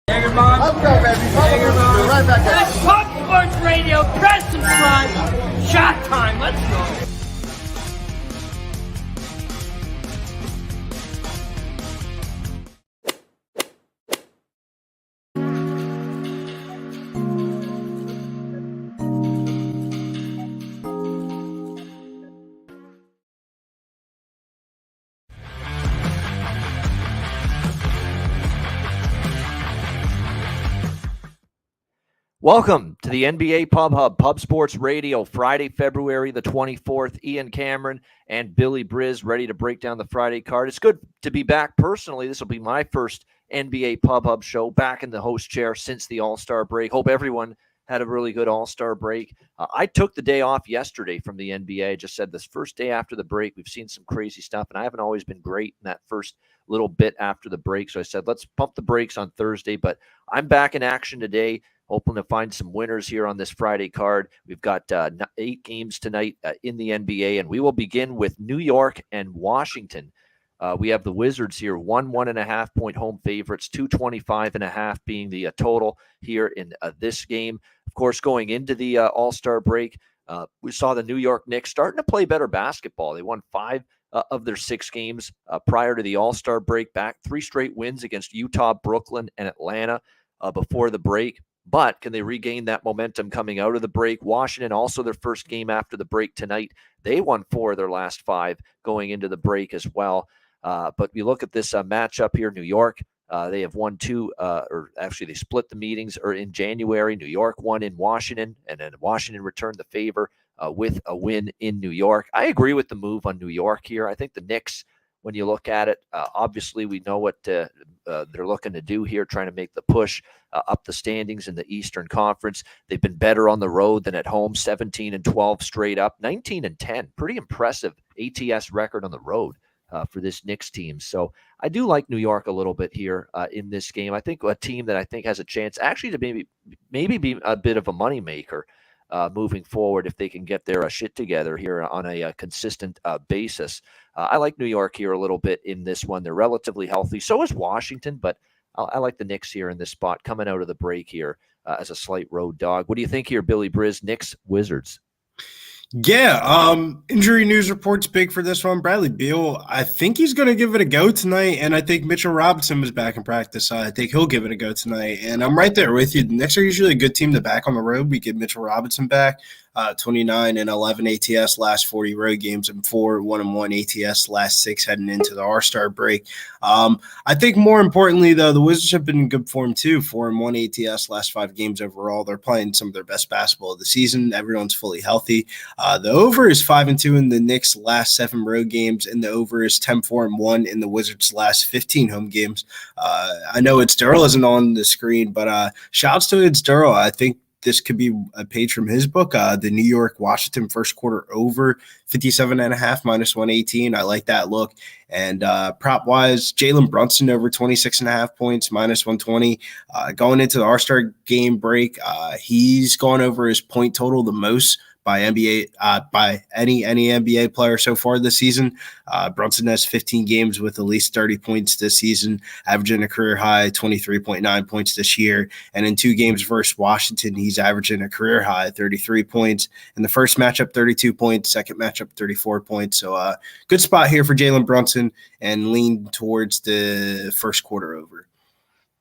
Let's go, baby. Right back at That's Pop Sports Radio. Press subscribe. Shot time. Let's go. Welcome to the NBA Pub Hub, Pub Sports Radio, Friday, February the 24th. Ian Cameron and Billy Briz ready to break down the Friday card. It's good to be back personally. This will be my first NBA Pub Hub show back in the host chair since the All-Star break. Hope everyone had a really good All-Star break. I took the day off yesterday from the NBA. I just said this first day after the break, we've seen some crazy stuff, and I haven't always been great in that first little bit after the break. So I said, let's pump the brakes on Thursday, but I'm back in action today. Hoping to find some winners here on this Friday card. We've got 8 games tonight in the NBA, and we will begin with New York and Washington. We have the Wizards here, 1.5 point home favorites, 225.5 being the total here in this game. Of course, going into the All-Star break, we saw the New York Knicks starting to play better basketball. They won 5 of their 6 games prior to the All-Star break, back 3 straight wins against Utah, Brooklyn, and Atlanta before the break. But can they regain that momentum coming out of the break? Washington, also their first game after the break tonight. They won 4 of their last 5 going into the break as well. But we look at this matchup here. New York, they have won 2, or actually they split the meetings in January. New York won in Washington, and then Washington returned the favor with a win in New York. I agree with the move on New York here. I think the Knicks, when you look at it, obviously we know what they're looking to do here, trying to make the push up the standings in the Eastern Conference. They've been better on the road than at home, 17-12 straight up, 19-10. Pretty impressive ATS record on the road for this Knicks team. So I do like New York a little bit here in this game. I think a team that I think has a chance actually to maybe be a bit of a moneymaker moving forward if they can get their shit together here on a consistent basis. I like New York here a little bit in this one. They're relatively healthy. So is Washington, but I like the Knicks here in this spot coming out of the break here as a slight road dog. What do you think here, Billy Briz? Knicks, Wizards. Yeah, injury news reports big for this one. Bradley Beal, I think he's going to give it a go tonight, and I think Mitchell Robinson was back in practice. I think he'll give it a go tonight, and I'm right there with you. The Knicks are usually a good team to back on the road. We get Mitchell Robinson back, 29-11 ATS last 40 road games, and 4-1-1 ATS last 6 heading into the All-Star break. I think more importantly, though, the Wizards have been in good form too, 4-1 ATS last 5 games overall. They're playing some of their best basketball of the season. Everyone's fully healthy. The over is 5-2 in the Knicks' last 7 road games, and the over is 10-4-1 in the Wizards' last 15 home games. I know it's Durrell isn't on the screen, but shouts to it's Durrell. I think this could be a page from his book, the New York Washington first quarter over 57.5 minus 118. I like that look. And prop wise, Jalen Brunson over 26.5 points minus 120. Going into the All-Star game break, he's gone over his point total the most by any NBA player so far this season. Brunson has 15 games with at least 30 points this season, averaging a career high 23.9 points this year. And in 2 games versus Washington, he's averaging a career high 33 points. In the first matchup, 32 points. Second matchup, 34 points. So good spot here for Jalen Brunson, and lean towards the first quarter over.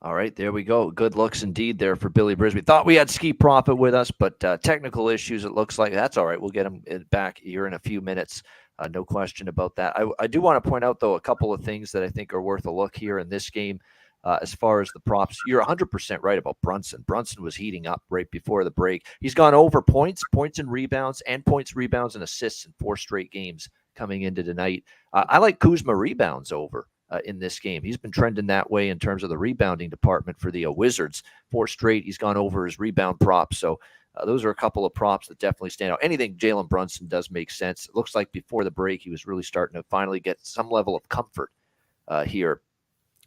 All right, there we go. Good looks indeed there for Billy Briz. We thought we had Skee Profit with us, but technical issues, it looks like. That's all right. We'll get him back here in a few minutes. No question about that. I do want to point out, though, a couple of things that I think are worth a look here in this game as far as the props. You're 100% right about Brunson. Brunson was heating up right before the break. He's gone over points and rebounds, and points, rebounds, and assists in 4 straight games coming into tonight. I like Kuzma rebounds over in this game. He's been trending that way in terms of the rebounding department for the Wizards. 4 straight, he's gone over his rebound props. So those are a couple of props that definitely stand out. Anything Jalen Brunson does make sense. It looks like before the break, he was really starting to finally get some level of comfort here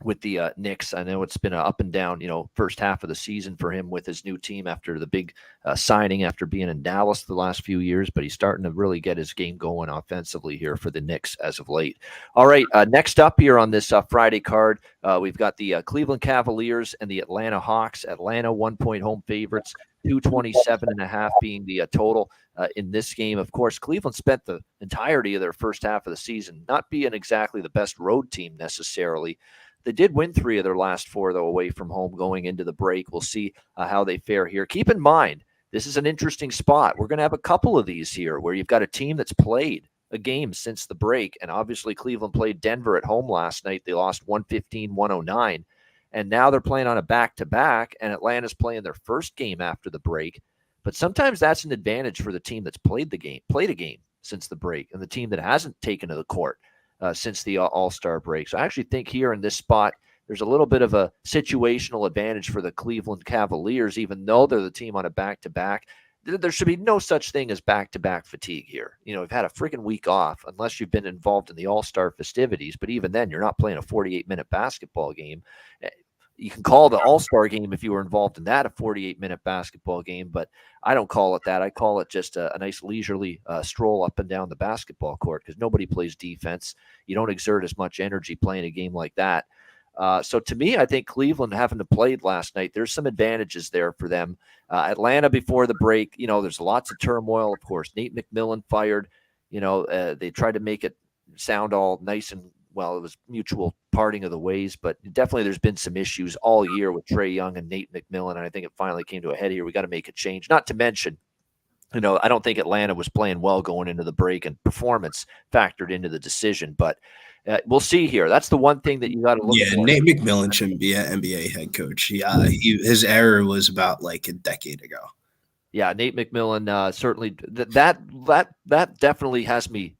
with the Knicks. I know it's been an up and down, first half of the season for him with his new team after the big signing after being in Dallas the last few years, but he's starting to really get his game going offensively here for the Knicks as of late. All right, next up here on this Friday card, we've got the Cleveland Cavaliers and the Atlanta Hawks. Atlanta 1-point home favorites, 227.5 being the total in this game. Of course, Cleveland spent the entirety of their first half of the season not being exactly the best road team necessarily. They did win 3 of their last 4, though, away from home going into the break. We'll see how they fare here. Keep in mind, this is an interesting spot. We're going to have a couple of these here where you've got a team that's played a game since the break, and obviously Cleveland played Denver at home last night. They lost 115-109, and now they're playing on a back-to-back, and Atlanta's playing their first game after the break. But sometimes that's an advantage for the team that's played a game since the break, and the team that hasn't taken to the court since the All-Star break. So I actually think here in this spot, there's a little bit of a situational advantage for the Cleveland Cavaliers, even though they're the team on a back-to-back. There should be no such thing as back-to-back fatigue here. We've had a freaking week off unless you've been involved in the All-Star festivities, but even then, you're not playing a 48-minute basketball game. You can call the All-Star game if you were involved in that a 48-minute basketball game, but I don't call it that. I call it just a nice leisurely stroll up and down the basketball court because nobody plays defense. You don't exert as much energy playing a game like that. So to me, I think Cleveland having to play last night, there's some advantages there for them. Atlanta before the break, there's lots of turmoil, of course. Nate McMillan fired. They tried to make it sound all nice and well, it was mutual parting of the ways, but definitely there's been some issues all year with Trae Young and Nate McMillan, and I think it finally came to a head here. We got to make a change. Not to mention, I don't think Atlanta was playing well going into the break, and performance factored into the decision, but we'll see here. That's the one thing that you got to look for. Yeah, Nate McMillan shouldn't be an NBA head coach. His error was about like a decade ago. Yeah, Nate McMillan certainly that definitely has me,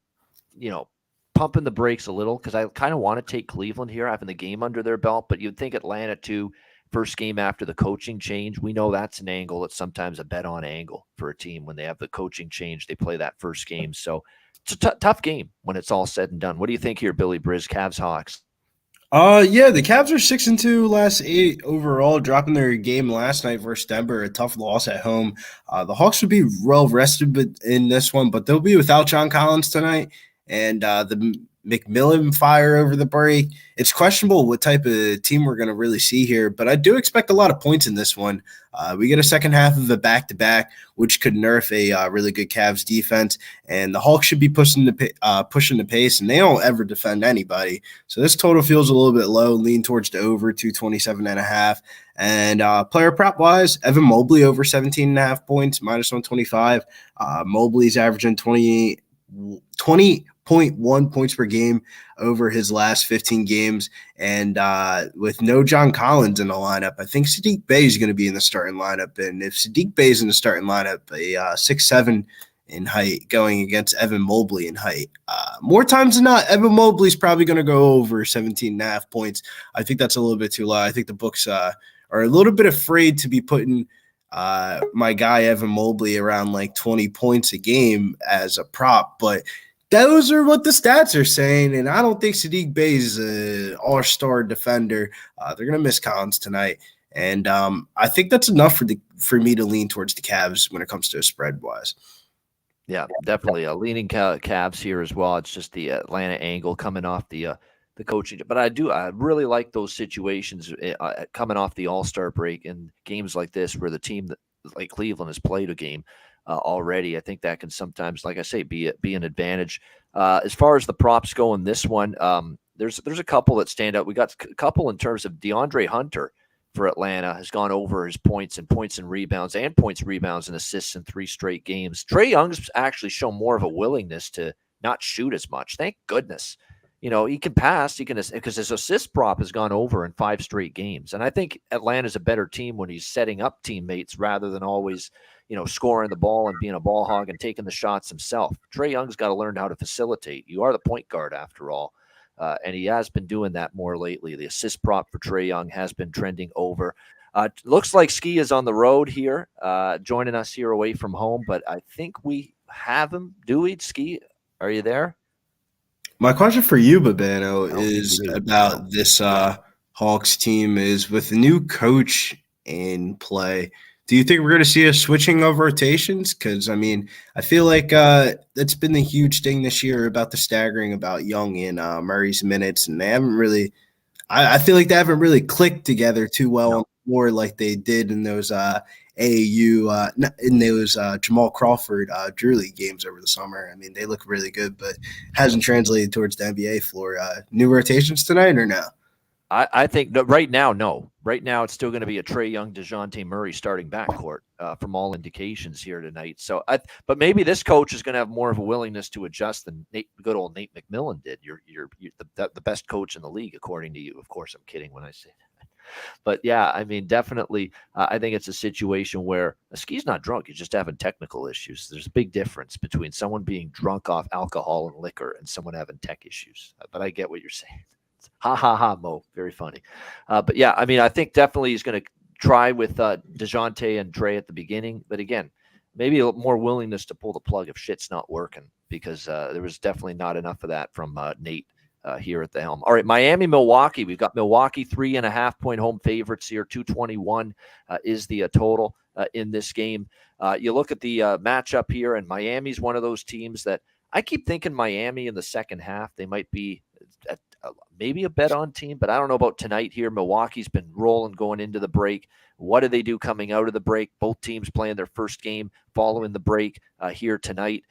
pumping the brakes a little because I kind of want to take Cleveland here, having the game under their belt, but you'd think Atlanta too, first game after the coaching change. We know that's an angle. It's sometimes a bet on angle for a team when they have the coaching change. They play that first game. So it's a tough game when it's all said and done. What do you think here, Billy Briz, Cavs, Hawks? Yeah, the Cavs are 6-2 last 8 overall, dropping their game last night versus Denver, a tough loss at home. The Hawks would be well rested in this one, but they'll be without John Collins tonight. And the McMillan fire over the break. It's questionable what type of team we're going to really see here, but I do expect a lot of points in this one. We get a second half of a back-to-back, which could nerf a really good Cavs defense, and the Hawks should be pushing the pace, and they don't ever defend anybody. So this total feels a little bit low, lean towards the over 227.5. And player prop-wise, Evan Mobley over 17.5 points, -125. Mobley's averaging 20.1 points per game over his last 15 games. And with no John Collins in the lineup, I think Saddiq Bey is going to be in the starting lineup. And if Saddiq Bey is in the starting lineup, a 6'7" in height going against Evan Mobley in height, more times than not, Evan Mobley is probably going to go over 17.5 points. I think that's a little bit too low. I think the books are a little bit afraid to be putting my guy Evan Mobley around like 20 points a game as a prop, but those are what the stats are saying, and I don't think Saddiq Bey is an all-star defender. They're going to miss Collins tonight, and I think that's enough for me to lean towards the Cavs when it comes to spread-wise. Yeah, definitely leaning Cavs here as well. It's just the Atlanta angle coming off the coaching, but I really like those situations coming off the All-Star break in games like this where the team that like Cleveland has played a game already. I think that can sometimes, like I say, be an advantage. As far as the props go in this one, there's a couple that stand out. We got a couple in terms of DeAndre Hunter for Atlanta has gone over his points and rebounds and assists in 3 straight games. Trae Young's actually shown more of a willingness to not shoot as much. Thank goodness. He can pass, because his assist prop has gone over in 5 straight games. And I think Atlanta's a better team when he's setting up teammates rather than always, scoring the ball and being a ball hog and taking the shots himself. Trae Young's got to learn how to facilitate. You are the point guard after all. And he has been doing that more lately. The assist prop for Trae Young has been trending over. Looks like Skee is on the road here, joining us here away from home, but I think we have him. Do we, Skee? Are you there? My question for you, Babano, is about this Hawks team is with the new coach in play. Do you think we're going to see a switching of rotations? Because, I mean, I feel like that's been the huge thing this year about the staggering about Young and Murray's minutes, and they haven't really I feel like they haven't really clicked together too well on the floor like they did in those AAU, in those Jamal Crawford Drew League games over the summer. I mean, they look really good, but hasn't translated towards the NBA floor. New rotations tonight or no? I think that right now, no. Right now, it's still going to be a Trae Young, DeJounte Murray starting backcourt from all indications here tonight. So, but maybe this coach is going to have more of a willingness to adjust than good old Nate McMillan did. You're the best coach in the league, according to you. Of course, I'm kidding when I say that. But yeah, I mean, definitely, I think it's a situation where Skee's not drunk. He's just having technical issues. There's a big difference between someone being drunk off alcohol and liquor and someone having tech issues. But I get what you're saying. Ha ha ha, Mo. Very funny. But yeah, I mean, I think definitely he's going to try with DeJounte and Trae at the beginning. But again, maybe a more willingness to pull the plug if shit's not working, because there was definitely not enough of that from Nate here at the helm. All right, Miami, Milwaukee. We've got Milwaukee 3.5-point home favorites here. 221 is the total in this game. You look at the matchup here, and Miami's one of those teams that I keep thinking Miami in the second half, they might be maybe a bet on team, but I don't know about tonight here. Milwaukee's been rolling going into the break. What do they do coming out of the break? Both teams playing their first game following the break here tonight.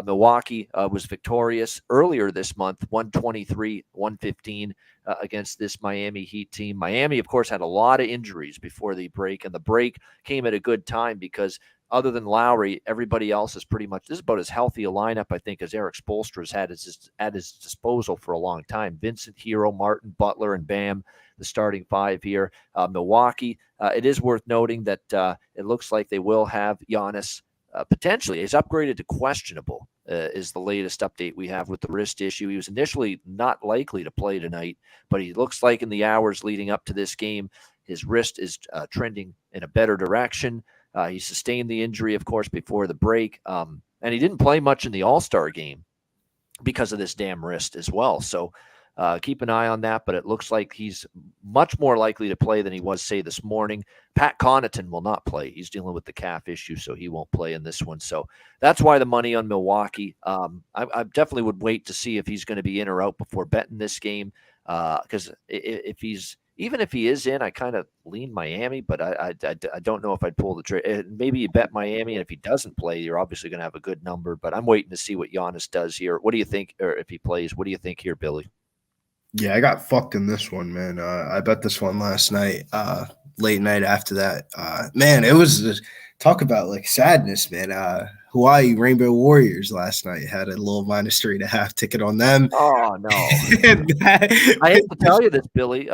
Milwaukee was victorious earlier this month, 123-115 against this Miami Heat team. Miami, of course, had a lot of injuries before the break, and the break came at a good time because other than Lowry, everybody else is pretty much – this is about as healthy a lineup, I think, as Eric Spoelstra's had at his disposal for a long time. Vincent, Hero, Martin, Butler, and Bam, the starting five here. Milwaukee, it is worth noting that it looks like they will have Giannis potentially. He's upgraded to questionable is the latest update we have with the wrist issue. He was initially not likely to play tonight, but he looks like in the hours leading up to this game, his wrist is trending in a better direction. He sustained the injury, of course, before the break, and he didn't play much in the All-Star game because of this damn wrist as well. So keep an eye on that, but it looks like he's much more likely to play than he was, say, this morning. Pat Connaughton will not play. He's dealing with the calf issue, so he won't play in this one. So that's why the money on Milwaukee. I definitely would wait to see if he's going to be in or out before betting this game, because even if he is in, I kind of lean Miami, but I don't know if I'd pull the trade. Maybe you bet Miami, and if he doesn't play, you're obviously going to have a good number. But I'm waiting to see what Giannis does here. What do you think, or if he plays, what do you think here, Billy? Yeah, I got fucked in this one, man. I bet this one last night, late night after that. Man, it was just, talk about like sadness, man. Hawaii Rainbow Warriors last night had a little -3.5 ticket on them. Oh no! I hate to tell you this, Billy.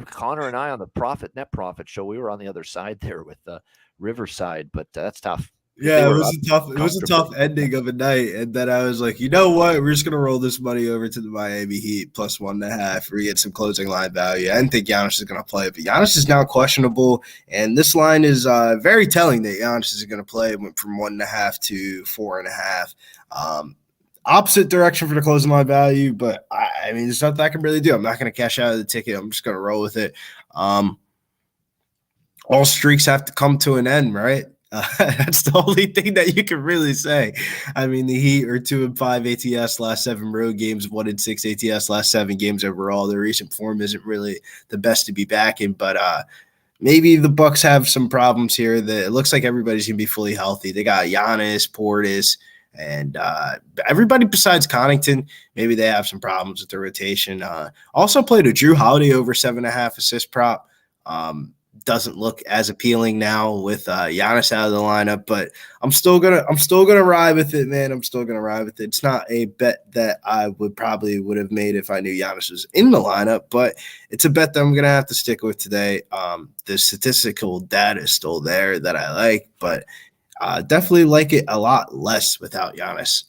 Connor and I on the Net Profit show, we were on the other side there with Riverside, but that's tough. Yeah, it was a tough ending of a night, and then I was like, you know what? We're just gonna roll this money over to the Miami Heat +1.5. We get some closing line value. I didn't think Giannis is gonna play, but Giannis is now questionable, and this line is very telling that Giannis is gonna play. It went from 1.5 to 4.5. Opposite direction for the closing line value, but I mean, there's nothing I can really do. I'm not gonna cash out of the ticket. I'm just gonna roll with it. All streaks have to come to an end, right? That's the only thing that you can really say. I mean, the Heat are 2-5 ATS last 7 road games, 1-6 ATS last 7 games overall. Their recent form isn't really the best to be back in, but maybe the Bucks have some problems here. That it looks like everybody's gonna be fully healthy. They got Giannis, Portis, and everybody besides Connaughton. Maybe they have some problems with the rotation. Also played a Drew Holiday over 7.5 assist prop. Doesn't look as appealing now with Giannis out of the lineup, but I'm still gonna ride with it, man. I'm still gonna ride with it. It's not a bet that I would have made if I knew Giannis was in the lineup, but it's a bet that I'm gonna have to stick with today. The statistical data is still there that I like, but definitely like it a lot less without Giannis.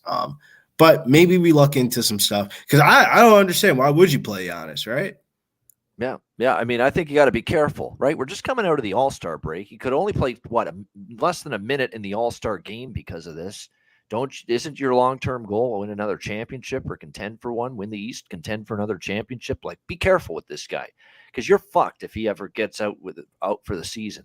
But maybe we luck into some stuff because I don't understand, why would you play Giannis, right? Yeah. I mean, I think you got to be careful, right? We're just coming out of the All-Star break. He could only play less than a minute in the All-Star game because of this. Isn't your long-term goal win another championship or contend for one? Win the East, contend for another championship? Like, be careful with this guy. because you're fucked if he ever gets out for the season,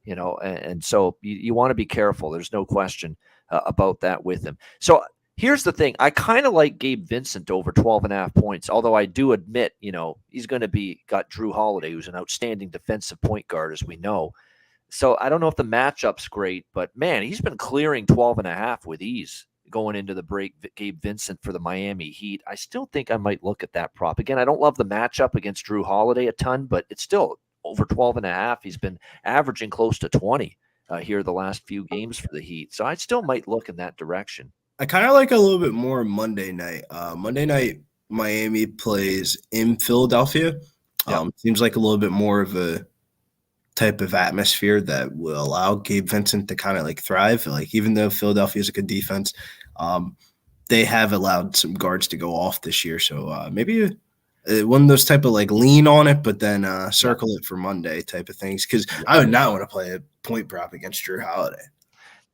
and so you want to be careful. There's no question about that with him. So here's the thing. I kind of like Gabe Vincent over 12.5 points, although I do admit, he's going to got Drew Holiday, who's an outstanding defensive point guard, as we know. So I don't know if the matchup's great, but man, he's been clearing 12.5 with ease going into the break. Gabe Vincent for the Miami Heat. I still think I might look at that prop. Again, I don't love the matchup against Drew Holiday a ton, but it's still over 12.5. He's been averaging close to 20 here the last few games for the Heat. So I still might look in that direction. I kind of like a little bit more Monday night. Monday night, Miami plays in Philadelphia. Seems like a little bit more of a type of atmosphere that will allow Gabe Vincent to kind of like thrive. Like, even though Philadelphia is a good defense, they have allowed some guards to go off this year. So maybe one of those type of like lean on it, but then circle it for Monday type of things. Because I would not want to play a point prop against Drew Holiday.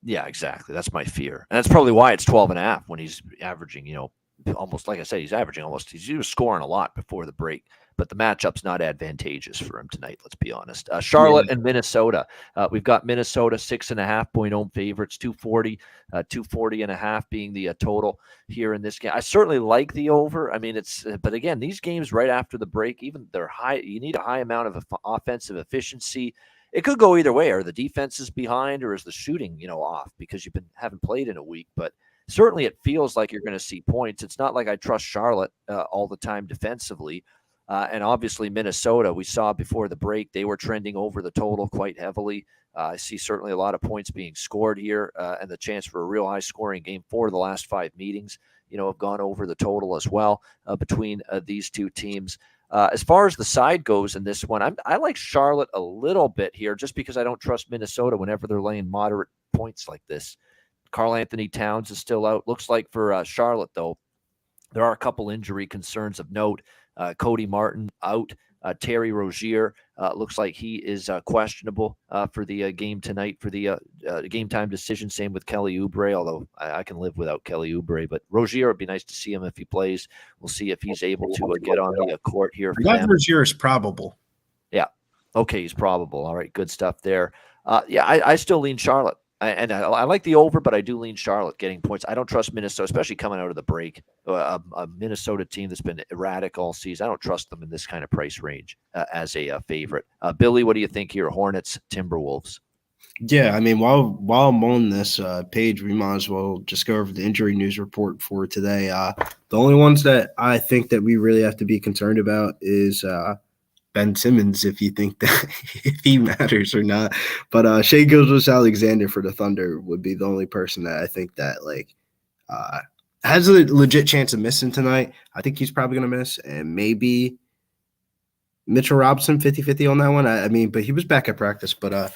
Yeah, exactly. That's my fear. And that's probably why it's 12.5 when he's averaging, almost, like I said, he was scoring a lot before the break, but the matchup's not advantageous for him tonight. Let's be honest. Charlotte and Minnesota. We've got Minnesota 6.5 point home favorites, 240, 240.5 being the total here in this game. I certainly like the over. I mean, but again, these games right after the break, even they're high, you need a high amount of offensive efficiency. It could go either way. Are the defenses behind, or is the shooting, off because haven't played in a week? But certainly it feels like you're going to see points. It's not like I trust Charlotte all the time defensively. And obviously Minnesota, we saw before the break, they were trending over the total quite heavily. I see certainly a lot of points being scored here and the chance for a real high scoring game. 4 of the last 5 meetings, have gone over the total as well between these two teams. As far as the side goes in this one, I like Charlotte a little bit here just because I don't trust Minnesota whenever they're laying moderate points like this. Karl Anthony Towns is still out. Looks like for Charlotte, though, there are a couple injury concerns of note. Cody Martin out. Terry Rozier looks like he is questionable for the game tonight for the game time decision. Same with Kelly Oubre, although I can live without Kelly Oubre. But Rozier, would be nice to see him if he plays. We'll see if he's able to get on the court here. Rozier is probable. Yeah. Okay, he's probable. All right, good stuff there. I still lean Charlotte. I like the over, but I do lean Charlotte getting points. I don't trust Minnesota, especially coming out of the break. A Minnesota team that's been erratic all season. I don't trust them in this kind of price range as a favorite. Billy, what do you think here? Hornets, Timberwolves. Yeah, I mean, while I'm on this page, we might as well just go over the injury news report for today. The only ones that I think that we really have to be concerned about is Ben Simmons, if you think that if he matters or not. But Shai Gilgeous-Alexander for the Thunder would be the only person that I think that has a legit chance of missing tonight. I think he's probably going to miss, and maybe Mitchell Robinson 50-50 on that one. I mean, but he was back at practice. But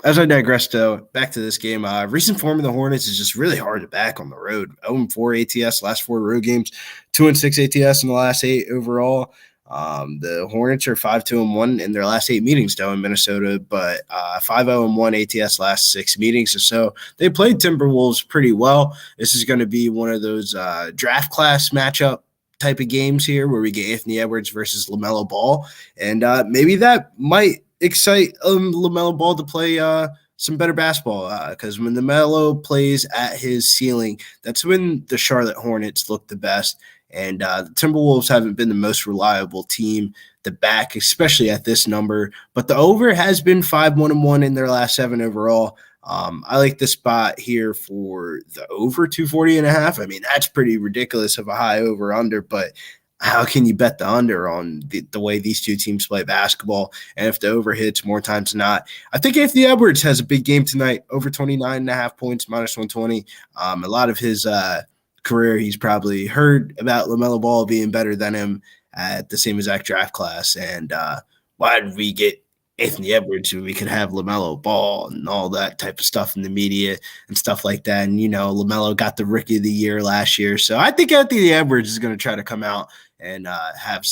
as I digress, though, back to this game, recent form of the Hornets is just really hard to back on the road. 0-4 ATS last 4 road games, 2-6 ATS in the last 8 overall. The Hornets are 5-2-1 in their last 8 meetings, though, in Minnesota, but 5-0-1 ATS last 6 meetings or so. They played Timberwolves pretty well. This is going to be one of those draft class matchup type of games here where we get Anthony Edwards versus LaMelo Ball, and maybe that might excite LaMelo Ball to play some better basketball because when LaMelo plays at his ceiling, that's when the Charlotte Hornets look the best. And the Timberwolves haven't been the most reliable team to back, especially at this number. But the over has been 5-1-1 in their last 7 overall. I like the spot here for the over 240.5. I mean, that's pretty ridiculous of a high over-under, but how can you bet the under on the way these two teams play basketball? And if the over hits more times than not, I think Anthony Edwards has a big game tonight, over 29.5 points, minus 120. A lot of his career, he's probably heard about LaMelo Ball being better than him at the same exact draft class. And why did we get Anthony Edwards when we could have LaMelo Ball and all that type of stuff in the media and stuff like that? And, LaMelo got the Rookie of the Year last year. So I think Anthony Edwards is going to try to come out and have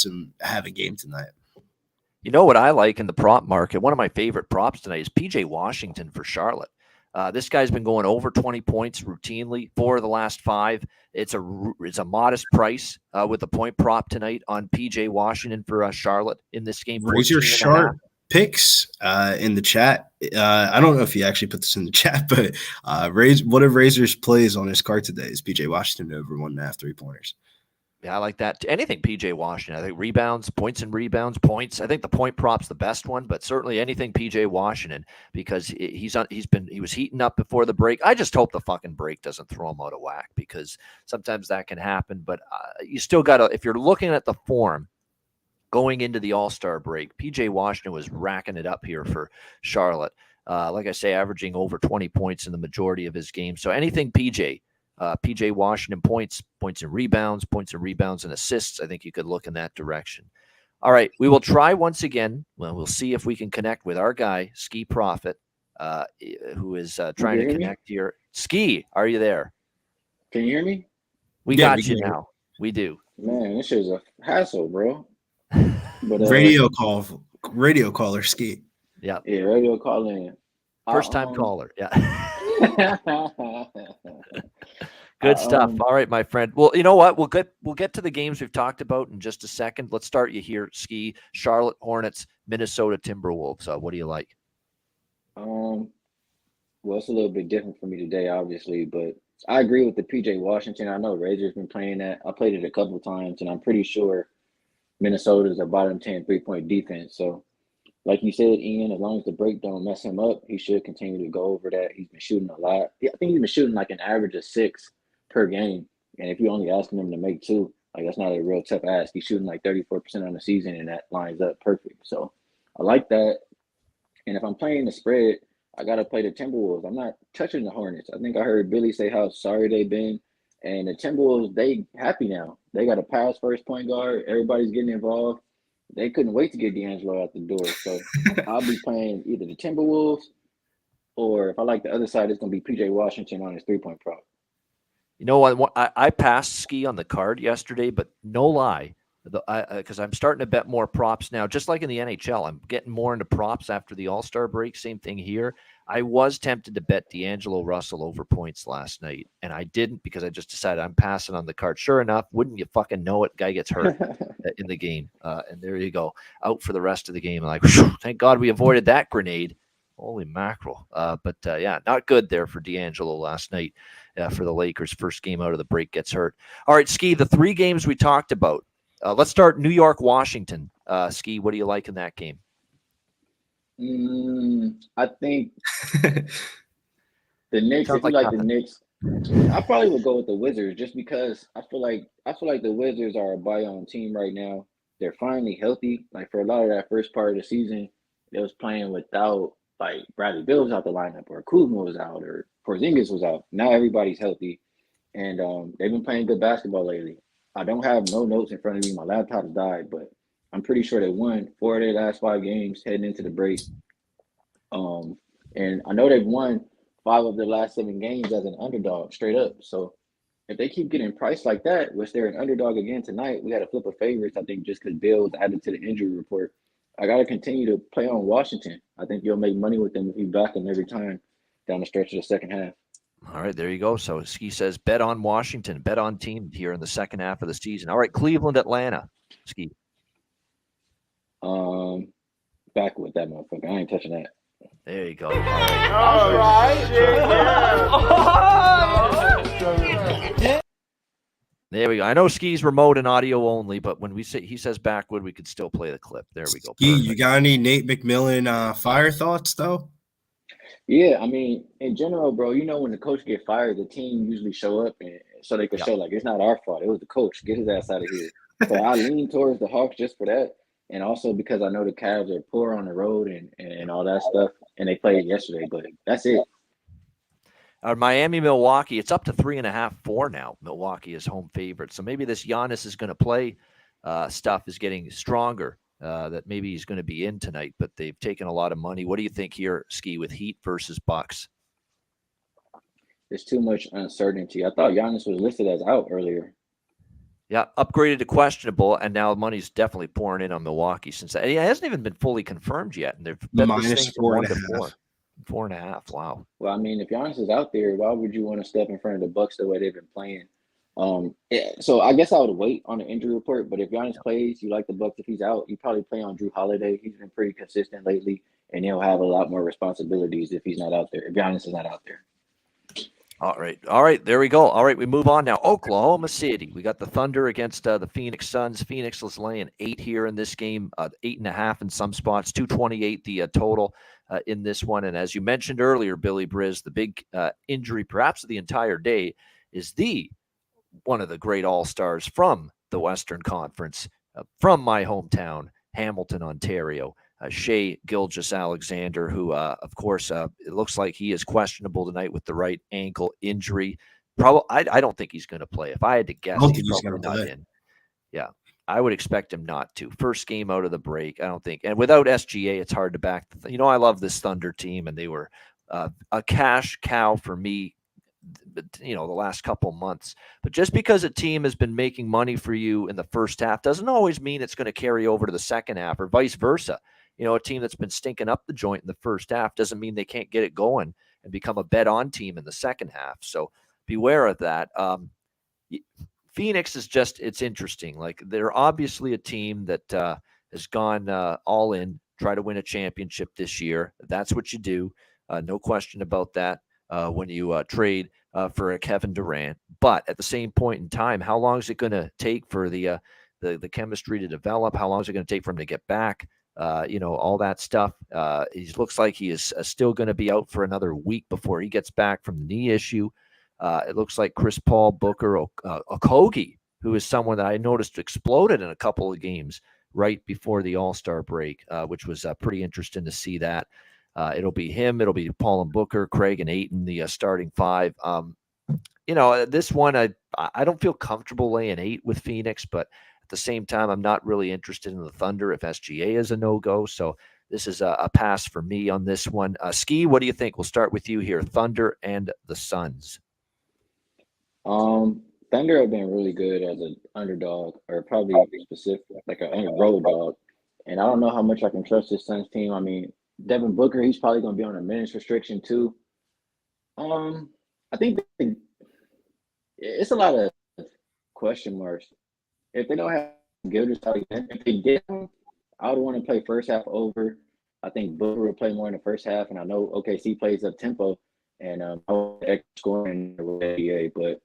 a game tonight. You know what I like in the prop market? One of my favorite props tonight is PJ Washington for Charlotte. This guy's been going over 20 points routinely, 4 of the last 5. It's a modest price with the point prop tonight on PJ Washington for Charlotte in this game. Razor Sharp picks in the chat. I don't know if he actually put this in the chat, but one of Razor's plays on his card today is PJ Washington over 1.5 3-pointers. Yeah, I like that. Anything PJ Washington. I think rebounds, points and rebounds, points. I think the point prop's the best one, but certainly anything PJ Washington because he was heating up before the break. I just hope the fucking break doesn't throw him out of whack because sometimes that can happen. But you still got to, if you're looking at the form going into the All-Star break, PJ Washington was racking it up here for Charlotte. Like I say, averaging over 20 points in the majority of his games. So anything PJ Washington points and rebounds and assists. I think you could look in that direction. All right, we will try once again. Well, we'll see if we can connect with our guy, Skee Prophet, who is trying to connect here. Skee, are you there? Can you hear me? We got you now. We do. Man, this is a hassle, bro. But radio caller Skee. Yeah, radio calling. First time caller. Yeah. Good stuff. All right, my friend. Well, you know what? We'll get to the games we've talked about in just a second. Let's start you here, Skee. Charlotte Hornets, Minnesota Timberwolves. What do you like? Well, it's a little bit different for me today, obviously, but I agree with the PJ Washington. I know Razor's been playing that. I played it a couple of times, and I'm pretty sure Minnesota's a bottom 10 3-point defense. So, like you said, Ian, as long as the break don't mess him up, he should continue to go over that. He's been shooting a lot. I think he's been shooting like an average of 6 per game. And if you're only asking him to make 2, like that's not a real tough ask. He's shooting like 34% on the season, and that lines up perfect. So I like that. And if I'm playing the spread, I got to play the Timberwolves. I'm not touching the Hornets. I think I heard Billy say how sorry they've been. And the Timberwolves, they happy now. They got a pass first point guard. Everybody's getting involved. They couldn't wait to get D'Angelo out the door. So I'll be playing either the Timberwolves or if I like the other side, it's going to be PJ Washington on his 3-point prop. You know what? I passed Skee on the card yesterday, but no lie, because I'm starting to bet more props now. Just like in the NHL, I'm getting more into props after the All-Star break. Same thing here. I was tempted to bet D'Angelo Russell over points last night, and I didn't because I just decided I'm passing on the card. Sure enough, wouldn't you fucking know it? Guy gets hurt in the game, and there you go, out for the rest of the game. Like, whew, thank God we avoided that grenade. Holy mackerel. But yeah, not good there for D'Angelo last night for the Lakers. First game out of the break gets hurt. All right, Skee, the 3 games we talked about. Let's start New York, Washington. Skee, what do you like in that game? I think the Knicks, if you like the Knicks, I probably would go with the Wizards just because I feel like the Wizards are a buy-on team right now. They're finally healthy. Like for a lot of that first part of the season, they was playing without like Bradley Beal was out the lineup or Kuzma was out or Porzingis was out. Now everybody's healthy, and they've been playing good basketball lately. I don't have no notes in front of me. My laptop's died, but I'm pretty sure they won 4 of their last 5 games heading into the break. And I know they've won 5 of their last 7 games as an underdog straight up. So if they keep getting priced like that, which they're an underdog again tonight, we had to flip a favorites, I think, just because Bill was added to the injury report. I got to continue to play on Washington. I think you'll make money with them if you back them every time down the stretch of the second half. All right, there you go. So Skee says bet on Washington, bet on team here in the second half of the season. All right, Cleveland, Atlanta. Skee. Back with that motherfucker. I ain't touching that. There you go. All right. Yeah. There we go. I know Skee's remote and audio only, but when he says backwood, we could still play the clip. There we go. Skee, you got any Nate McMillan fire thoughts though? Yeah, I mean, in general, bro, you know when the coach get fired, the team usually show up and so they could show like it's not our fault. It was the coach. Get his ass out of here. So I lean towards the Hawks just for that. And also because I know the Cavs are poor on the road and all that stuff. And they played yesterday, but that's it. Miami, Milwaukee, it's up to 3.5, 4 now. Milwaukee is home favorite. So maybe this Giannis is going to play stuff is getting stronger, that maybe he's going to be in tonight, but they've taken a lot of money. What do you think here, Skee, with Heat versus Bucks? There's too much uncertainty. I thought Giannis was listed as out earlier. Yeah, upgraded to questionable, and now money's definitely pouring in on Milwaukee since it hasn't even been fully confirmed yet. And they've bet minus this thing from 1 to 4. 4.5. Wow. Well, I mean, if Giannis is out there, why would you want to step in front of the Bucks the way they've been playing? Yeah, so I guess I would wait on the injury report. But if Giannis plays, you like the Bucks. If he's out, you probably play on Drew Holiday. He's been pretty consistent lately, and he'll have a lot more responsibilities if he's not out there. If Giannis is not out there. All right. There we go. All right, we move on now. Oklahoma City. We got the Thunder against the Phoenix Suns. Phoenix was laying 8 here in this game, 8.5 in some spots, 228 the total in this one. And as you mentioned earlier, Billy Briz, the big injury, perhaps of the entire day, is one of the great all-stars from the Western Conference, from my hometown, Hamilton, Ontario. Shea Gilgeous-Alexander, who, of course, it looks like he is questionable tonight with the right ankle injury. I don't think he's going to play. If I had to guess, he's probably not in. Yeah, I would expect him not to. First game out of the break, I don't think. And without SGA, it's hard to back. I love this Thunder team, and they were a cash cow for me, the last couple months. But just because a team has been making money for you in the first half doesn't always mean it's going to carry over to the second half or vice versa. A team that's been stinking up the joint in the first half doesn't mean they can't get it going and become a bet-on team in the second half. So beware of that. Phoenix is it's interesting. Like, they're obviously a team that has gone all in, try to win a championship this year. That's what you do. No question about that when you trade for a Kevin Durant. But at the same point in time, how long is it going to take for the chemistry to develop? How long is it going to take for him to get back? All that stuff. He looks like he is still going to be out for another week before he gets back from the knee issue. It looks like Chris Paul, Booker, Okogie, who is someone that I noticed exploded in a couple of games right before the All-Star break, which was pretty interesting to see that. It'll be him. It'll be Paul and Booker, Craig and Ayton, the starting five. This one, I don't feel comfortable laying 8 with Phoenix, but at the same time, I'm not really interested in the Thunder if SGA is a no-go. So this is a pass for me on this one. Skee, what do you think? We'll start with you here. Thunder and the Suns. Thunder have been really good as an underdog, or probably specific, like a road dog. And I don't know how much I can trust this Suns team. I mean, Devin Booker, he's probably going to be on a minutes restriction too. I think it's a lot of question marks. If they don't have Gilgeous-Alexander, if they did, I would want to play first half over. I think Booker will play more in the first half, and I know OKC plays up tempo and extra scoring in the NBA. But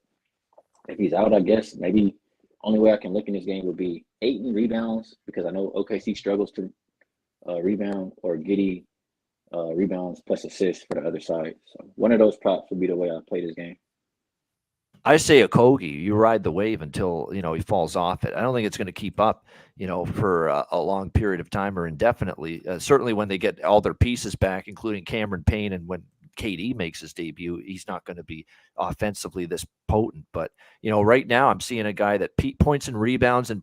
if he's out, I guess maybe only way I can look in this game would be 8 rebounds, because I know OKC struggles to rebound, or Giddey rebounds plus assists for the other side. So one of those props would be the way I play this game. I say Okogie, you ride the wave until, he falls off it. I don't think it's going to keep up, for a long period of time or indefinitely. Certainly when they get all their pieces back, including Cameron Payne, and when KD makes his debut, he's not going to be offensively this potent. But, right now I'm seeing a guy that points and rebounds and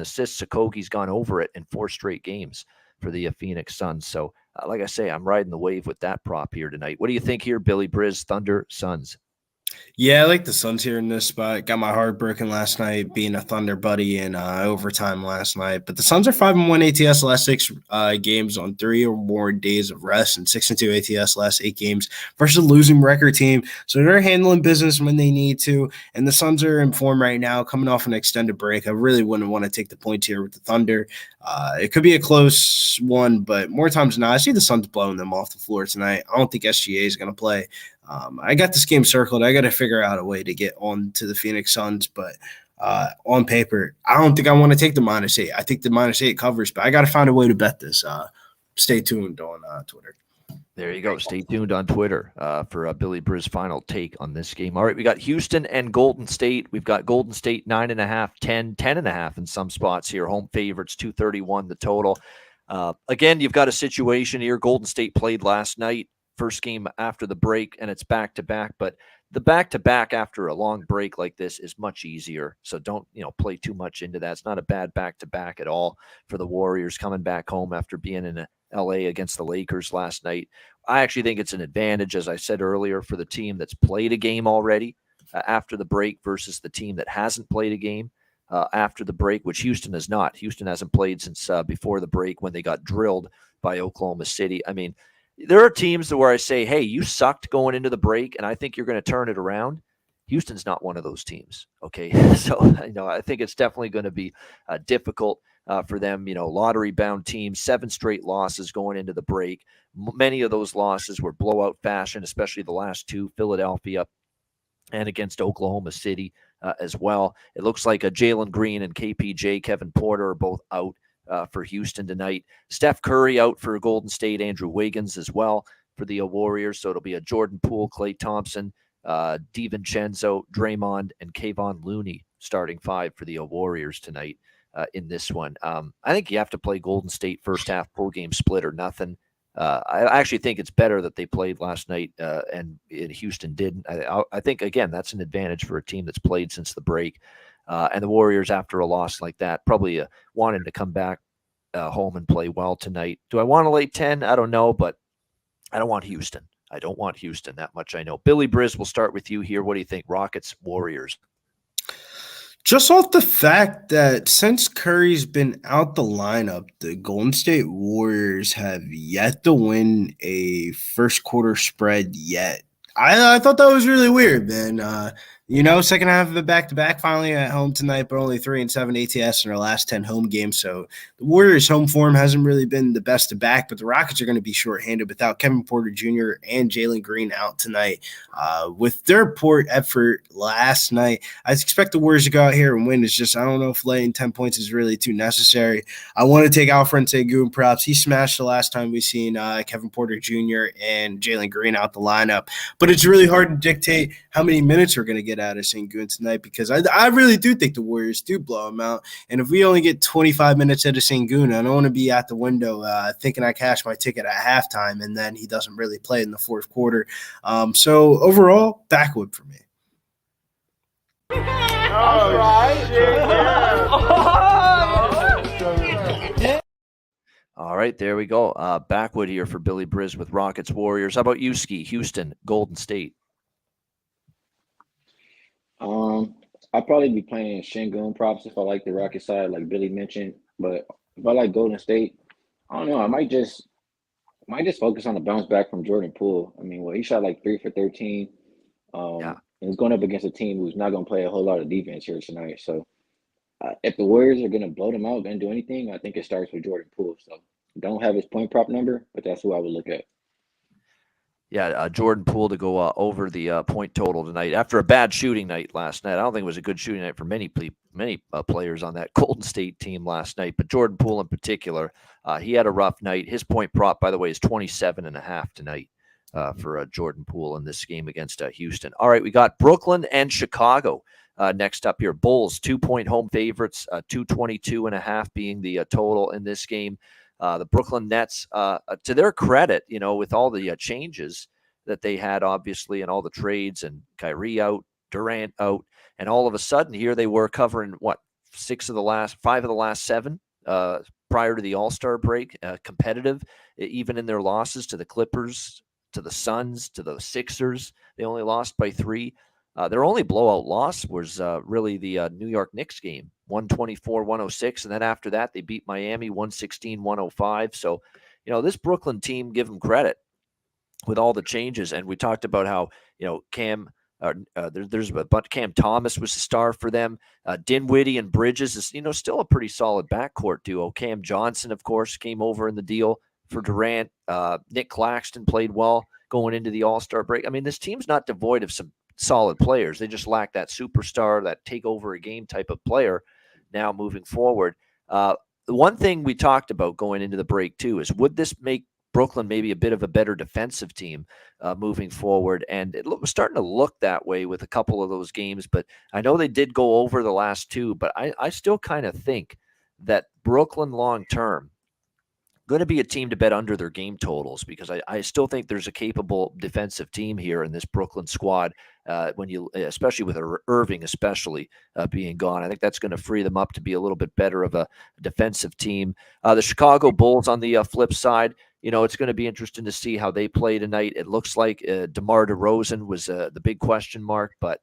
assists. Okogie's gone over it in 4 straight games for the Phoenix Suns. So, like I say, I'm riding the wave with that prop here tonight. What do you think here, Billy Briz, Thunder, Suns? Yeah, I like the Suns here in this spot. Got my heart broken last night being a Thunder buddy in overtime last night. But the Suns are 5-1 ATS last 6 games on 3 or more days of rest, and 6-2 ATS last 8 games versus a losing record team. So they're handling business when they need to. And the Suns are in form right now, coming off an extended break. I really wouldn't want to take the points here with the Thunder. It could be a close one, but more times than not, I see the Suns blowing them off the floor tonight. I don't think SGA is going to play. I got this game circled. I got to figure out a way to get on to the Phoenix Suns, but on paper, I don't think I want to take the -8. I think the -8 covers, but I got to find a way to bet this. Stay tuned on Twitter. There you go. Stay tuned on Twitter for Billy Briz' final take on this game. All right, we got Houston and Golden State. We've got Golden State 9.5, 10, 10.5 in some spots here. Home favorites, 231 the total. Again, you've got a situation here. Golden State played last night. First game after the break, and it's back-to-back, but the back-to-back after a long break like this is much easier, so don't play too much into that. It's not a bad back-to-back at all for the Warriors coming back home after being in LA against the Lakers last night. I actually think it's an advantage, as I said earlier, for the team that's played a game already after the break versus the team that hasn't played a game after the break, which Houston has not. Houston hasn't played since before the break when they got drilled by Oklahoma City. I mean, there are teams where I say, hey, you sucked going into the break, and I think you're going to turn it around. Houston's not one of those teams. Okay. So, I think it's definitely going to be difficult for them. Lottery bound teams, 7 straight losses going into the break. Many of those losses were blowout fashion, especially the last 2, Philadelphia and against Oklahoma City as well. It looks like Jalen Green and KPJ, Kevin Porter, are both out for Houston tonight. Steph Curry out for Golden State, Andrew Wiggins as well for the Warriors. So it'll be a Jordan Poole, Klay Thompson, DiVincenzo, Draymond, and Kayvon Looney starting 5 for the Warriors tonight in this one. I think you have to play Golden State first half full game split or nothing. I actually think it's better that they played last night and Houston didn't. I think, again, that's an advantage for a team that's played since the break. And the Warriors, after a loss like that, probably wanted to come back home and play well tonight. Do I want to lay 10? I don't know, but I don't want Houston. I don't want Houston, that much I know. Billy Briz, we'll start with you here. What do you think? Rockets, Warriors? Just off the fact that since Curry's been out the lineup, the Golden State Warriors have yet to win a first quarter spread yet. I thought that was really weird, man. Second half of the back-to-back finally at home tonight, but only 3-7 ATS in our last 10 home games. So the Warriors' home form hasn't really been the best to back, but the Rockets are going to be shorthanded without Kevin Porter Jr. and Jalen Green out tonight. With their poor effort last night, I expect the Warriors to go out here and win. It's just I don't know if laying 10 points is really too necessary. I want to take Alfred Sengun props. He smashed the last time we seen Kevin Porter Jr. and Jalen Green out the lineup. But it's really hard to dictate how many minutes we're going to get out of Sengun tonight because I really do think the Warriors do blow him out. And if we only get 25 minutes out of Sengun, I don't want to be at the window thinking I cashed my ticket at halftime and then he doesn't really play in the fourth quarter. So overall, backwood for me. All right. All right, there we go. Backwood here for Billy Briz with Rockets, Warriors. How about you, Skee? Houston, Golden State. I'll probably be playing Sengun props if I like the Rocket side, like Billy mentioned. But if I like Golden State, I don't know. I might just focus on the bounce back from Jordan Poole. I mean, he shot like 3 for 13. And he's going up against a team who's not going to play a whole lot of defense here tonight. So if the Warriors are going to blow them out, going to do anything, I think it starts with Jordan Poole. So don't have his point prop number, but that's who I would look at. Yeah, Jordan Poole to go over the point total tonight after a bad shooting night last night. I don't think it was a good shooting night for many players on that Golden State team last night, but Jordan Poole in particular, he had a rough night. His point prop, by the way, is 27.5 tonight for Jordan Poole in this game against Houston. All right, we got Brooklyn and Chicago next up here. Bulls 2-point home favorites, 222.5 being the total in this game. The Brooklyn Nets, to their credit, with all the changes that they had, obviously, and all the trades and Kyrie out, Durant out, and all of a sudden here they were covering, 5 of the last 7 prior to the All-Star break, competitive, even in their losses to the Clippers, to the Suns, to the Sixers. They only lost by 3. Their only blowout loss was really the New York Knicks game, 124-106. And then after that, they beat Miami 116-105. So, this Brooklyn team, give them credit with all the changes. And we talked about how, Cam Thomas was the star for them. Dinwiddie and Bridges is, still a pretty solid backcourt duo. Cam Johnson, of course, came over in the deal for Durant. Nick Claxton played well going into the All-Star break. I mean, this team's not devoid of some solid players. They just lack that superstar, that take over a game type of player now moving forward. The one thing we talked about going into the break too is, would this make Brooklyn maybe a bit of a better defensive team moving forward? And it was starting to look that way with a couple of those games, but I know they did go over the last 2, but I still kind of think that Brooklyn long-term going to be a team to bet under their game totals, because I still think there's a capable defensive team here in this Brooklyn squad. Especially with Irving, being gone, I think that's going to free them up to be a little bit better of a defensive team. The Chicago Bulls on the flip side, it's going to be interesting to see how they play tonight. It looks like DeMar DeRozan was the big question mark, but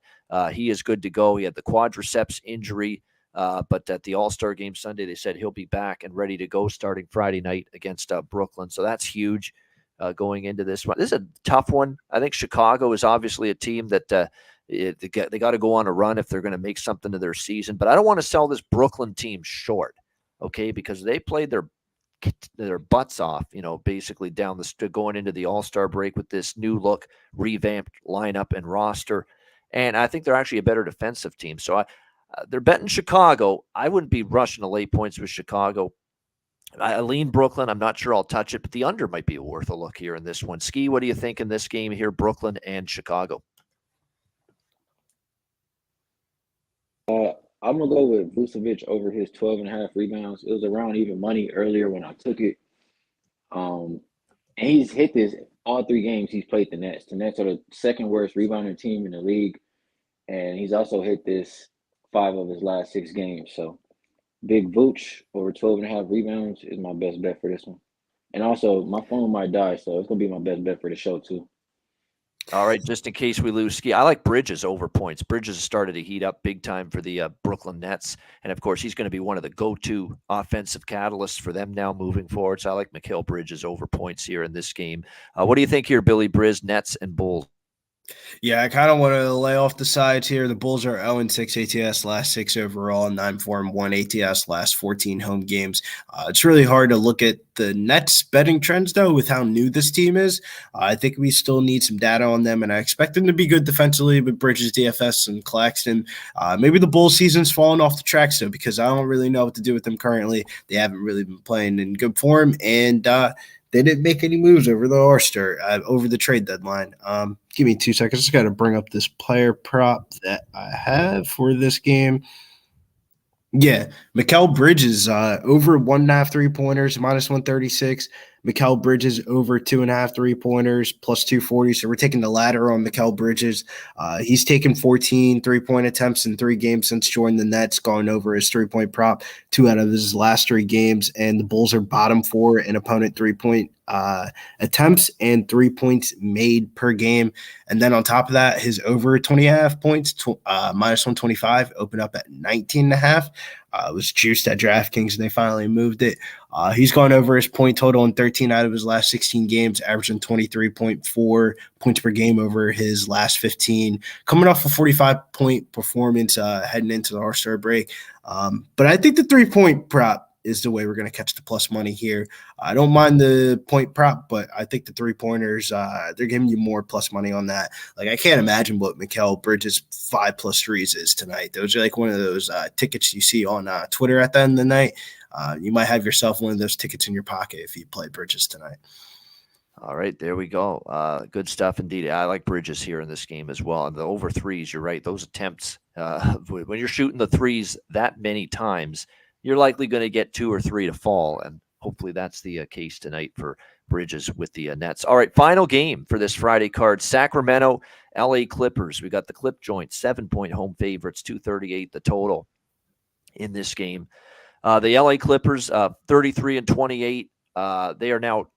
he is good to go. He had the quadriceps injury. But at the All-Star game Sunday, they said he'll be back and ready to go starting Friday night against Brooklyn. So that's huge. going into this one. This is a tough one. I think Chicago is obviously a team that they got to go on a run if they're going to make something of their season. But I don't want to sell this Brooklyn team short, okay, because they played their butts off, basically down the going into the All-Star break with this new look, revamped lineup and roster. And I think they're actually a better defensive team. So they're betting Chicago. I wouldn't be rushing to lay points with Chicago. I lean Brooklyn. I'm not sure I'll touch it, but the under might be worth a look here in this one. Skee, what do you think in this game here, Brooklyn and Chicago? I'm going to go with Vucevic over his 12.5 rebounds. It was around even money earlier when I took it. And he's hit this all 3 games he's played the Nets. The Nets are the second worst rebounding team in the league. And he's also hit this 5 of his last 6 games. So big Vooch over 12.5 rebounds is my best bet for this one. And also, my phone might die, so it's going to be my best bet for the show, too. All right, just in case we lose Skee, I like Bridges over points. Bridges has started to heat up big time for the Brooklyn Nets. And, of course, he's going to be one of the go-to offensive catalysts for them now moving forward. So I like Mikal Bridges over points here in this game. What do you think here, Billy Briz, Nets and Bulls? Yeah, I kind of want to lay off the sides here. The Bulls are 0-6 ATS last 6 overall, 9-4-1 ATS last 14 home games. It's really hard to look at the Nets betting trends, though, with how new this team is. I think we still need some data on them, and I expect them to be good defensively with Bridges, DFS, and Claxton. Maybe the Bulls season's fallen off the tracks, though, because I don't really know what to do with them currently. They haven't really been playing in good form, and they didn't make any moves over the All-Star, over the trade deadline. Give me 2 seconds. I just got to bring up this player prop that I have for this game. Yeah, Mikal Bridges over 1.5 3-pointers, minus 136. Mikal Bridges over 2.5 3-pointers, plus 240. So we're taking the latter on Mikal Bridges. He's taken 14 3-point attempts in 3 games since joining the Nets, gone over his 3-point prop 2 out of his last 3 games. And the Bulls are bottom 4 in opponent 3-point attempts and 3 points made per game. And then on top of that, his over 20.5 points, minus 125, opened up at 19.5. It was juiced at DraftKings, and they finally moved it. He's gone over his point total in 13 out of his last 16 games, averaging 23.4 points per game over his last 15, coming off a 45-point performance heading into the All-Star break. But I think the 3-point prop is the way we're going to catch the plus money here. I don't mind the point prop, but I think the 3-pointers, they're giving you more plus money on that. Like, I can't imagine what Mikal Bridges' 5+ threes is tonight. Those are like one of those tickets you see on Twitter at the end of the night. You might have yourself one of those tickets in your pocket if you play Bridges tonight. All right, there we go. Good stuff indeed. I like Bridges here in this game as well. And the over threes, you're right. Those attempts, when you're shooting the threes that many times, you're likely going to get 2 or 3 to fall, and hopefully that's the case tonight for Bridges with the Nets. All right, final game for this Friday card, Sacramento, LA Clippers. We got the Clip Joint, 7-point home favorites, 238 the total in this game. The LA Clippers, 33-28. They are now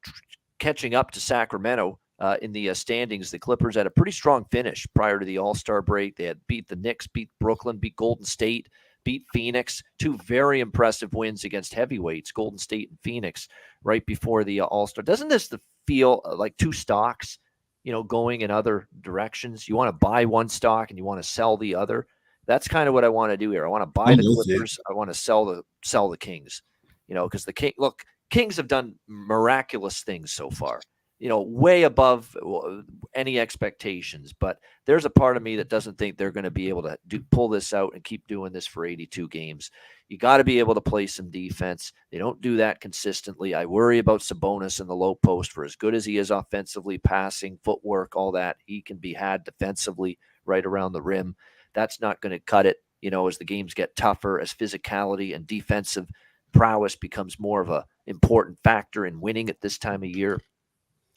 catching up to Sacramento in the standings. The Clippers had a pretty strong finish prior to the All-Star break. They had beat the Knicks, beat Brooklyn, beat Golden State, beat Phoenix. 2 very impressive wins against heavyweights, Golden State and Phoenix, right before the All-Star. Doesn't this feel like 2 stocks, going in other directions? You want to buy one stock and you want to sell the other. That's kind of what I want to do here. I want to buy the Clippers. I want to sell the Kings, because the Kings have done miraculous things so far. Way above any expectations. But there's a part of me that doesn't think they're going to be able to pull this out and keep doing this for 82 games. You got to be able to play some defense. They don't do that consistently. I worry about Sabonis in the low post. For as good as he is offensively, passing, footwork, all that, he can be had defensively right around the rim. That's not going to cut it, as the games get tougher, as physicality and defensive prowess becomes more of a important factor in winning at this time of year.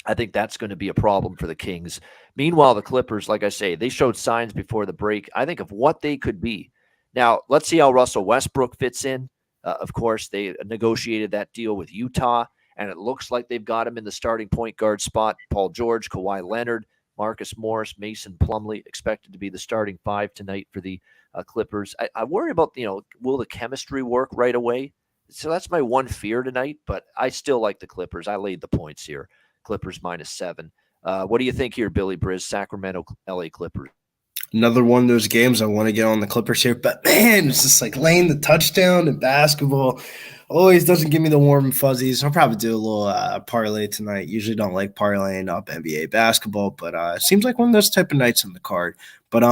I think that's going to be a problem for the Kings. Meanwhile, the Clippers, like I say, they showed signs before the break, I think, of what they could be. Now, let's see how Russell Westbrook fits in. Of course, they negotiated that deal with Utah, and it looks like they've got him in the starting point guard spot. Paul George, Kawhi Leonard, Marcus Morris, Mason Plumlee expected to be the starting 5 tonight for the Clippers. I worry about, will the chemistry work right away? So that's my one fear tonight, but I still like the Clippers. I laid the points here. Clippers -7. What do you think here, Billy Briz? Sacramento, LA Clippers. Another one of those games I want to get on the Clippers here, but man, it's just like laying the touchdown in basketball always doesn't give me the warm and fuzzies. I'll probably do a little parlay tonight. Usually don't like parlaying up NBA basketball, but it seems like one of those type of nights on the card. But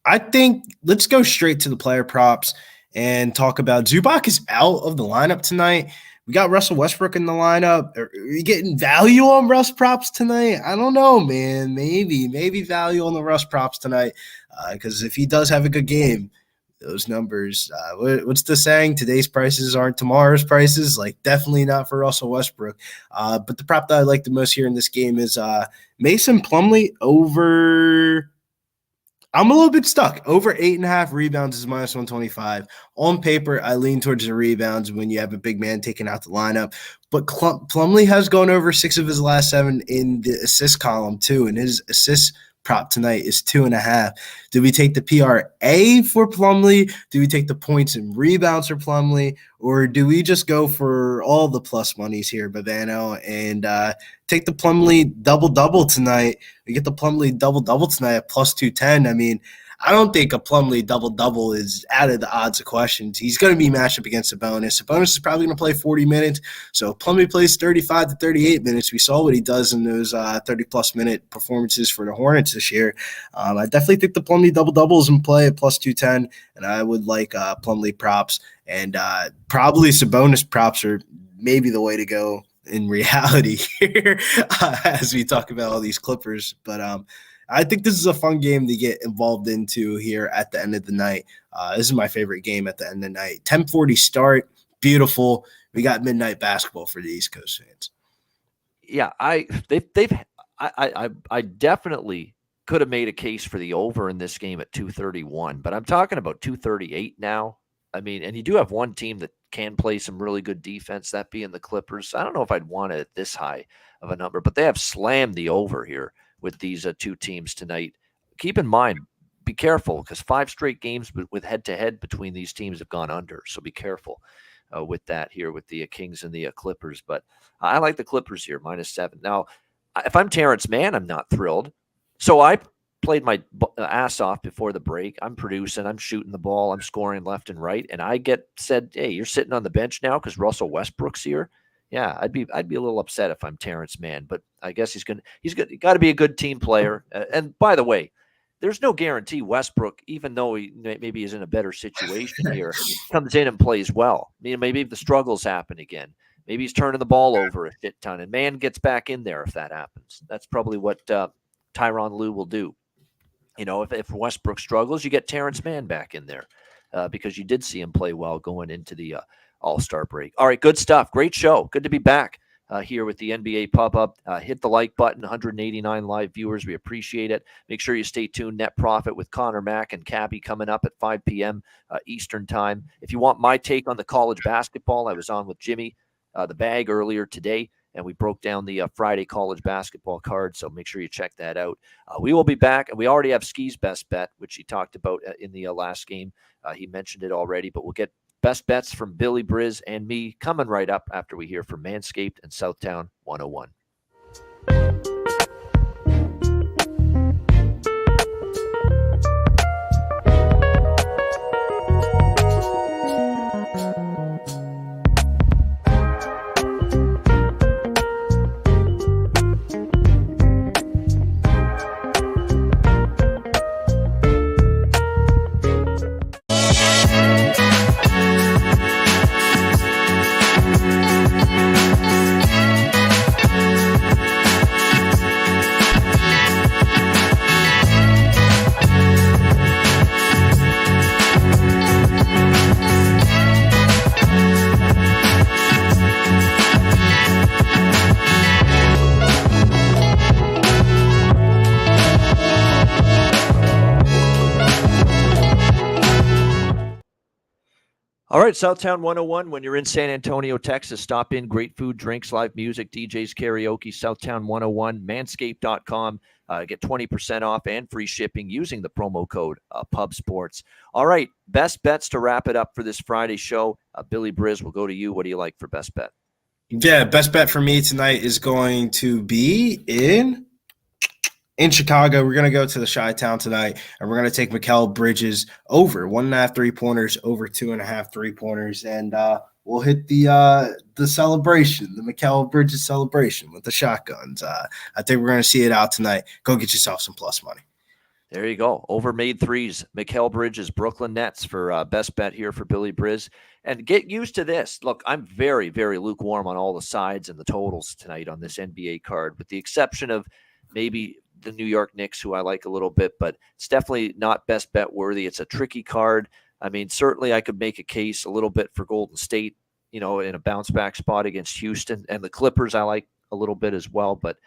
I think let's go straight to the player props and talk about Zubac is out of the lineup tonight. We got Russell Westbrook in the lineup. Are we getting value on Russ props tonight? I don't know, man. Maybe value on the Russ props tonight because if he does have a good game, those numbers, what's the saying? Today's prices aren't tomorrow's prices. Like definitely not for Russell Westbrook. But the prop that I like the most here in this game is Mason Plumlee over – I'm a little bit stuck. Over 8.5 rebounds is -125. On paper, I lean towards the rebounds when you have a big man taking out the lineup. But Plumlee has gone over 6 of his last 7 in the assist column too, and his assist prop tonight is 2.5. Do we take the PRA for Plumlee? Do we take the points and rebounds for Plumlee? Or do we just go for all the plus monies here, Bavano, and take the Plumlee double-double tonight? We get the Plumlee double-double tonight at +210. I mean, I don't think a Plumlee double-double is out of the odds of questions. He's going to be matched up against Sabonis. Sabonis is probably going to play 40 minutes. So if Plumlee plays 35 to 38 minutes, we saw what he does in those 30-plus minute performances for the Hornets this year. I definitely think the Plumlee double-double is in play at +210, and I would like Plumlee props. And probably Sabonis props are maybe the way to go in reality here as we talk about all these Clippers. But I think this is a fun game to get involved into here at the end of the night. This is my favorite game at the end of the night. 10:40 start, beautiful. We got midnight basketball for the East Coast fans. Yeah, I definitely could have made a case for the over in this game at 231, but I'm talking about 238 now. I mean, and you do have one team that can play some really good defense, that being the Clippers. I don't know if I'd want it this high of a number, but they have slammed the over here with these two teams tonight. Keep in mind, be careful, because 5 straight games with head-to-head between these teams have gone under, so be careful with that here with the Kings and the Clippers. But I like the Clippers here, -7. Now, if I'm Terrence Mann, I'm not thrilled. So I played my ass off before the break. I'm producing, I'm shooting the ball, I'm scoring left and right, and I get said, "Hey, you're sitting on the bench now because Russell Westbrook's here." Yeah, I'd be a little upset if I'm Terrence Mann, but I guess he's got to be a good team player. And by the way, there's no guarantee Westbrook, even though he maybe is in a better situation here, comes in and plays well. I mean, maybe if the struggles happen again, maybe he's turning the ball over a shit ton, and Mann gets back in there if that happens. That's probably what Tyronn Lue will do. You know, if Westbrook struggles, you get Terrence Mann back in there because you did see him play well going into the All-Star break. All right, good stuff. Great show. Good to be back here with the NBA Pub-Up. Hit the like button, 189 live viewers. We appreciate it. Make sure you stay tuned. Net Profit with Connor Mack and Cabby coming up at 5 p.m. Eastern time. If you want my take on the college basketball, I was on with Jimmy the Bag earlier today, and we broke down the Friday college basketball card, so make sure you check that out. We will be back, and we already have Skee's best bet, which he talked about in the last game. He mentioned it already, but we'll get best bets from Billy Briz and me coming right up after we hear from Manscaped and Southtown 101. All right, Southtown 101. When you're in San Antonio, Texas, stop in. Great food, drinks, live music, DJs, karaoke, Southtown 101, manscaped.com. Get 20% off and free shipping using the promo code PUBSPORTS. All right, best bets to wrap it up for this Friday show. Billy Briz, will go to you. What do you like for best bet? Yeah, best bet for me tonight is going to be in Chicago. We're going to go to the Chi-Town tonight, and we're going to take Mikal Bridges over 1.5 3-pointers, over 2.5 3-pointers, and we'll hit the celebration, the Mikal Bridges celebration with the shotguns. I think we're going to see it out tonight. Go get yourself some plus money. There you go. Over made threes. Mikal Bridges, Brooklyn Nets for best bet here for Billy Briz. And get used to this. Look, I'm very, very lukewarm on all the sides and the totals tonight on this NBA card, with the exception of maybe the New York Knicks, who I like a little bit, but it's definitely not best bet worthy. It's a tricky card. I mean, certainly I could make a case a little bit for Golden State, in a bounce back spot against Houston, and the Clippers I like a little bit as well, but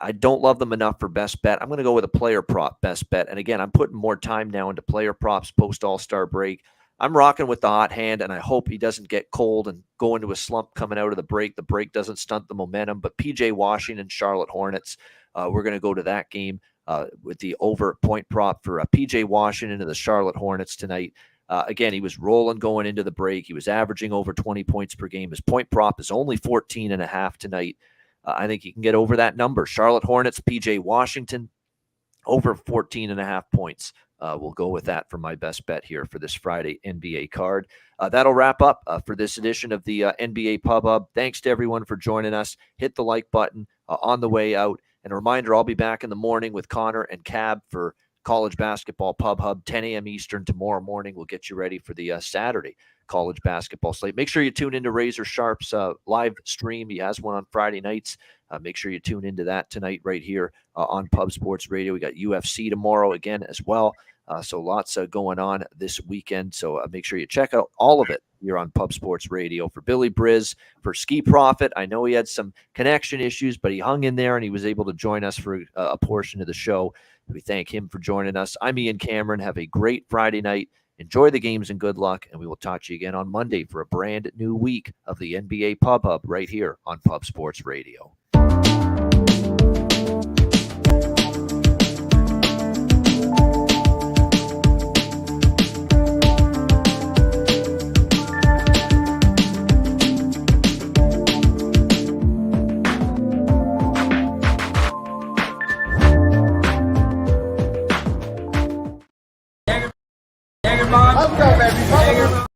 I don't love them enough for best bet. I'm going to go with a player prop best bet. And again, I'm putting more time now into player props post All-Star break. I'm rocking with the hot hand, and I hope he doesn't get cold and go into a slump coming out of the break. The break doesn't stunt the momentum. But PJ Washington, Charlotte Hornets, we're going to go to that game with the over point prop for PJ Washington and the Charlotte Hornets tonight. Again, he was rolling going into the break. He was averaging over 20 points per game. His point prop is only 14.5 tonight. I think you can get over that number. Charlotte Hornets, PJ Washington, over 14.5 points. We'll go with that for my best bet here for this Friday NBA card. That'll wrap up for this edition of the NBA Pub Hub. Thanks to everyone for joining us. Hit the like button on the way out. And a reminder, I'll be back in the morning with Connor and Cab for College Basketball Pub Hub, 10 a.m. Eastern tomorrow morning. We'll get you ready for the Saturday college basketball slate. Make sure you tune into Razor Sharp's live stream. He has one on Friday nights. Make sure you tune into that tonight right here on Pub Sports Radio. We got UFC tomorrow again as well. So lots going on this weekend. So make sure you check out all of it here on Pub Sports Radio. For Billy Briz, for Ski Profit, I know he had some connection issues, but he hung in there and he was able to join us for a portion of the show. We thank him for joining us. I'm Ian Cameron. Have a great Friday night. Enjoy the games and good luck, and we will talk to you again on Monday for a brand new week of the NBA Pub Hub right here on Pub Sports Radio. Let's go, baby.